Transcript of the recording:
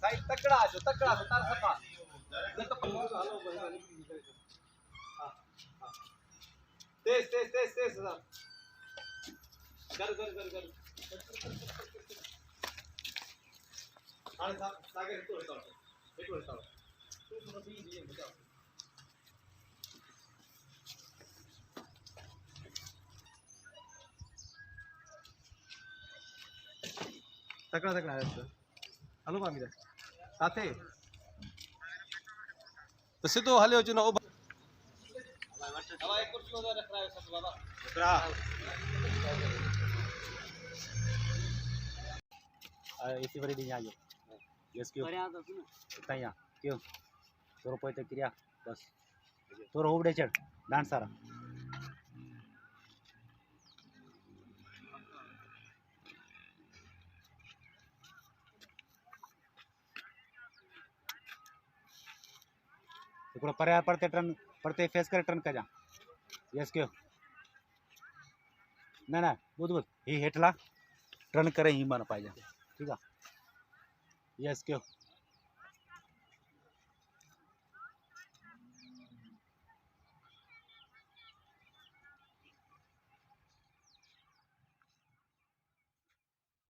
side तकड़ा आ जो तार सफा तेज तेज तेज तेज कर आणि सागर इथं होता तू थोडं बी बचाव तकड़ा तकड़ा है हलो मामी साथे तसे तो हले हो ना हवा एक कुर्सी उधर रख रहा है सब बाबा इसी बड़ी नहीं आई यस क्यों कहीं क्यों तो रुपये तो क्रिया बस तो उबडे चढ़ डांस सारा ఇప్పుడు పడితే టర్న్ పడితే फेस करे टर्न का जा यस क्यों ना बुध ही हेटला टर्न करे ही मन पाहिजे ठीक आहे यस क्यों